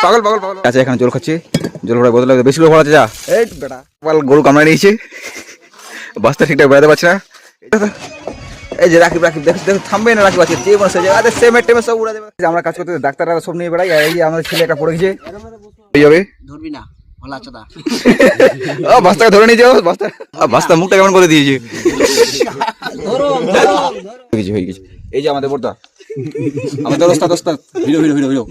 পাগল পাগল পাগল আচ্ছা এখানে জল খাচ্ছে, জল ভরা বদলে বেশি লোক ভরা যা। এই বেটা গরু কামড়া নিয়েছে, বাসটা ঠিকঠাক বেড়াতে পারছে না। এই যে রাকিব রাকিব দেখ থামবে না, রাকিব আছে যে মানুষ সেম টেমে সব উড়া দেবে। আমরা কাজ করতে ডাক্তাররা সব নিয়ে বেড়াই, এই যে আমাদের ছেলে একটা পড়ে গেছে, যাবে ধরবি না বাস্তাকে ধরে নিয়ে যাও। বাস্তা মুখটা কেমন করে দিয়েছে, হয়ে গেছে। এই যে আমাদের বর্দা, আমাদের ওস্তাদ হিরো হিরো হিরো হিরো।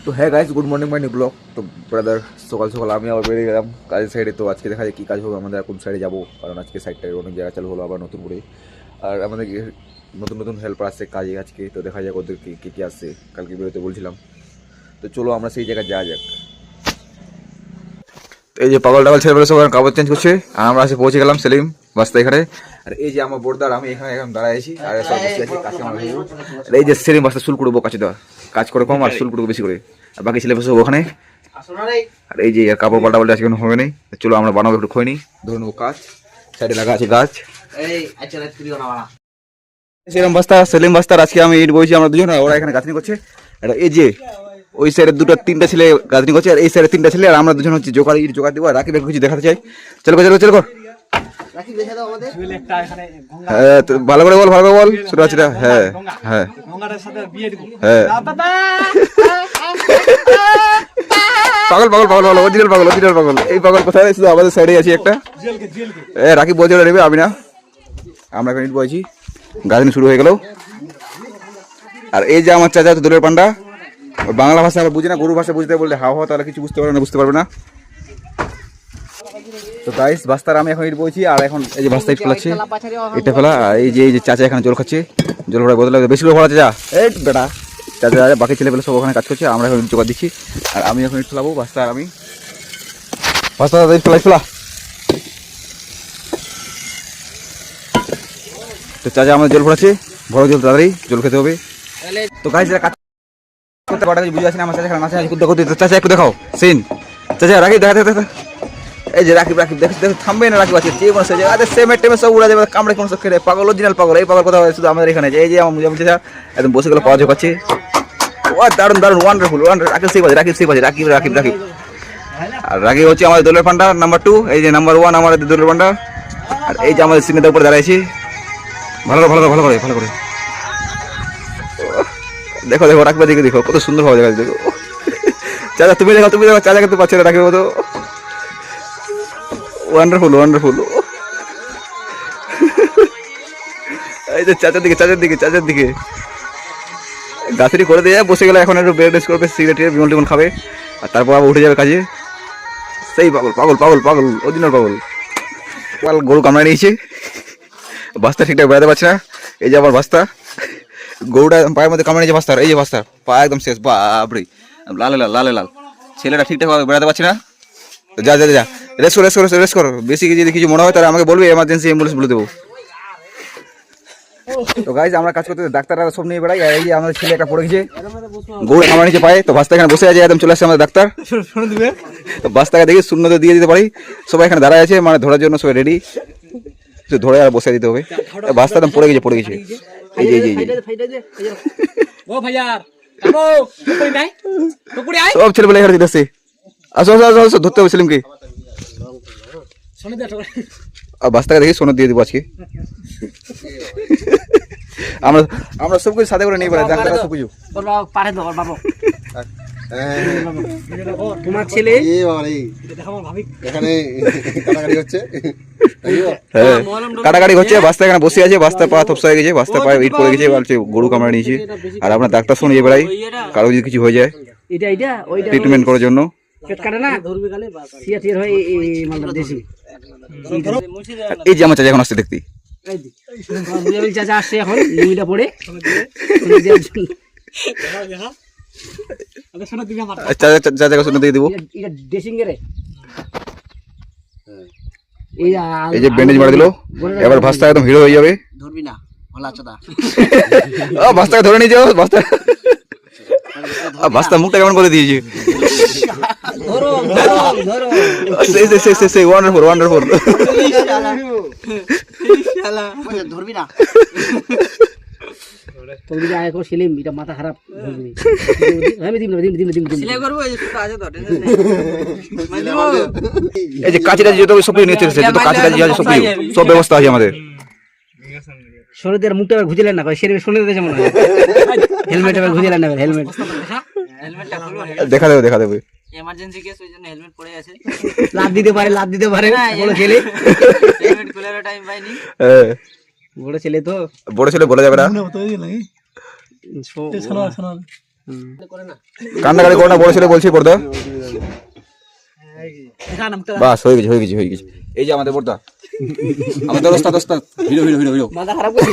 তো হ্যাঁ guys, good morning my new blog. তো ব্রাদার সকাল সকাল আমি আবার বেরিয়ে গেলাম কাজের সাইডে। তো আজকে দেখা যায় কী কাজ হবে, আমাদের কোন সাইডে যাবো, কারণ আজকে সাইডটায় অনেক জায়গা চালু হলো আবার নতুন করে। আর আমাদের নতুন নতুন হেল্পার আসছে কাজে আজকে, তো দেখা যাক ওদের কী কী আসছে, কালকে বেরোতে বলছিলাম। তো চলো আমরা সেই জায়গায় যাওয়া যাক। এই যে পাগল টাগল ছেলেবেলা সব কাপড় চেঞ্জ করছে, আর আমরা এসে পৌঁছে গেলাম সেলিম বাস্তা এখানে। আর এই যে আমার বোর্দার, আমি এখানে এখন দাঁড়ায় আছি, আর সব বসে আছি কাছে আমার। আর এই যে সেলিম বাস্তা চুল কুড়বো কাছে দেওয়া, কাজ করে কম আর চুল কুড়বো বেশি করে, আর বাকি ছেলে বসে ওখানে। আর এই যে কাপড় পাল্টা পাল্টা আজকে হবে নাই, চলো আমরা বানাবো একটু খোয় নি, ধরে নেবো কাজ, সাইডে লাগা আছে গাছ। সেলিম বাস্তা সেলিম বাস্তার আজকে আমি ইট বইছি, আমরা দুজন, ওরা এখানে গাঁথনি করছে। আর এই যে ওই সাইডে তিনটা ছেলে গাঁথনি করছে, আর এই সাইডে তিনটা ছেলে, আর আমরা দুজন হচ্ছে জোগাড় ইট জোগাড় দিব। আর রাকিব কিছু দেখাতে চাই, চলো চলো চলো কর। হ্যাঁ ভালো করে বল, ভালো করে বল, ছোট আছে। হ্যাঁ হ্যাঁ হ্যাঁ পাগল পাগল পাগল পাগল অরিজিনাল পাগল অরিজিনাল পাগল। এই পাগল কোথায়, শুধু আমাদের সাইডে আছে একটা। রাকিব বলছে নেবে, আমি না, আমরা এখন ইট বইছি, গাঁথনি শুরু হয়ে গেল। আর এই যে আমার চাচা দোলের পান্ডা, বাংলা ভাষা আবার বুঝে না, গরু ভাষা বুঝতে বললে হাওয়া তাহলে কিছু বুঝতে পারবে না, বুঝতে পারবে না। তো গাইস বাস্তার আমি এখন ইট বইছি, আর এখন এই যে বাস্তা ইট ফেলাচ্ছে, এটা ফেলা। আর এই যে চাচা এখানে জল খাচ্ছে, জল ভরা বদলে বেশি লোক ভরা যা। এই বেটা চাচা বাকি ছেলে পেলে সব ওখানে কাজ করছে, আমরা এখন জোগাড় দিচ্ছি। আর আমি এখন ইট ফেলাবো বাস্তা, আর আমি বাস্তা ইট ফেলাই ফেলা। তো চাচা আমাদের জল ভরাচ্ছে, বড় জল, তাড়াতাড়ি জল খেতে হবে। তো গাইস কাজ করতে কটা বুঝে আসি না, আমার চাচা এখানে নাচে কুদ্দা করতে। চাচা একটু দেখাও সিন, চাচা রাকিব দেখা দেখা। এই যে রাকিব রাকিব দেখ থামবে না, রাকিব আছে যে মানুষ সেম টেমে সব উড়া দেবে, কামড়ে কোন সব খেলে পাগল অরিজিনাল পাগল। এই পাগল কথা শুধু আমাদের এখানে। এই যে আমার মুজাম চাচা একদম বসে গেলে পাওয়া ঝোকাচ্ছে, ও দারুণ দারুণ ওয়ান্ডারফুল ওয়ান্ডার। রাকিব সেই বাজে, রাকিব সেই বাজে, রাকিব রাকিব রাকিব। আর রাকিব হচ্ছে আমাদের দোলের পান্ডা নাম্বার 2, এই যে নাম্বার 1 আমাদের দোলের পান্ডা। আর এই যে আমাদের সিনেটার উপরে দাঁড়াইছি, ভালো করে ভালো করে ভালো করে ভালো করে দেখো দেখো, রাকিব দিকে দেখো কত সুন্দর ভাবে দেখা দেখো। চাচা তুমি দেখো, তুমি দেখো, চাচা কিন্তু পাচ্ছে না, রাকিব তো ওয়ান্ডারফুল ওয়ান্ডারফুল। এই যে চাচার দিকে চাচার দিকে চাচার দিকে গাছটি করে দিয়ে বসে গেলে, এখন একটু বেড রেস্ট করবে, সিগারেট বিমল টিমল খাবে, আর তারপর আবার উঠে যাবে কাজে। সেই পাগল পাগল পাগল পাগল অরিজিনাল পাগল। পাগল গরু কামড়া নিয়েছে, বাস্তা ঠিকঠাক বেড়াতে পারছে না। এই যে আবার বাস্তা, গরুটা পায়ের মধ্যে কামড়ে নিয়েছে বাস্তার, এই যে বাস্তার পা একদম শেষ, বাপরে লালে লাল লালে লাল। ছেলেটা ঠিকঠাক বেড়াতে পারছে না। যা যা যা রেস্ট করো রেস্ট করো রেস্ট করো, বেশি যদি কিছু মনে হয় তাহলে আমাকে বলবে, এমার্জেন্সি অ্যাম্বুলেন্স বলে দেবো। তো গাইজ আমরা কাজ করতে ডাক্তাররা সব নিয়ে বেড়াই, আর এই যে আমাদের ছেলে একটা পড়ে গেছে, গরু কামড়া নিচে পায়ে। তো বাস্তা এখানে বসে আছে, একদম চলে আসছে আমাদের ডাক্তার। তো বাস্তাকে দেখি শূন্যতে দিয়ে দিতে পারি, সবাই এখানে দাঁড়ায় আছে, মানে ধরার জন্য সবাই রেডি, শুধু ধরে আর বসে দিতে হবে। বাস্তা একদম পড়ে গেছে পড়ে গেছে। এই যে এই যে সব ছেলেবেলা এখানে দিতেছে, আসো আসো আসো আসো, ধরতে হবে সেলিমকে। বাস্তাকে দেখি সোনা দিয়ে দেবো আজকে। আমরা আমরা সব কিছু সাথে করে নিয়ে বেড়াই, ডাক্তাররা সব কিছু পারে দাও বাবা। তোমার ছেলে এখানে কাটাকাটি হচ্ছে, কাটাকাটি হচ্ছে, বাস্তা এখানে বসে আছে, বাস্তা পা থপসা হয়ে গেছে, বাস্তা পায়ে ইট পড়ে গেছে, গরু কামড়া নিয়েছে। আর আপনার ডাক্তার শুনিয়ে বেড়াই, কারো যদি কিছু হয়ে যায় ট্রিটমেন্ট করার জন্য। এই যে আমার চাচা এখন আসছে দেখতে, চাচা আসছে এখন লুঙ্গিটা পরে, চাচাকে শুনে দিয়ে দেবো। এই যে ব্যান্ডেজ মারা দিল, এবার ভাস্তা একদম হিরো হয়ে যাবে। ধরবি না ভাস্তাকে ধরে নিয়ে যাও, ভাস্তা ভাস্তা মুখটা কেমন করে দিয়েছে, ওয়ান্ডারফুল ওয়ান্ডারফুল। তোর যদি আয় কো সেলিম এটা মাথা খারাপ বুঝবি আমি দিম সিলাই করব এই সুতা আছে তো টেনশন নেই এই যে কাচিটা যত সব নিয়ে চলেছে যত কাচিটা যে আছে সব ব্যবস্থা আছে আমাদের শরীরের মুখটা ঘুজিলেন না কই শরীরে শুনে দিতে যেমন হেলমেট আবার ঘুজিলেন না হেলমেট হেলমেটটা খুলবো দেখা দেবে এমার্জেন্সি কেস ওই জন্য হেলমেট পড়ে আছে লাভ দিতে পারে বড় ছেলে হেলমেট খোলার টাইম পাইনি বড় ছেলে বলা যাবে না কান্নাকাটি করো না বড় ছেলে বলছি পর্দা বাস হয়ে গেছে এই যে আমাদের পর্দা আমাদের ওস্তাদ হিরো মাথা খারাপ করে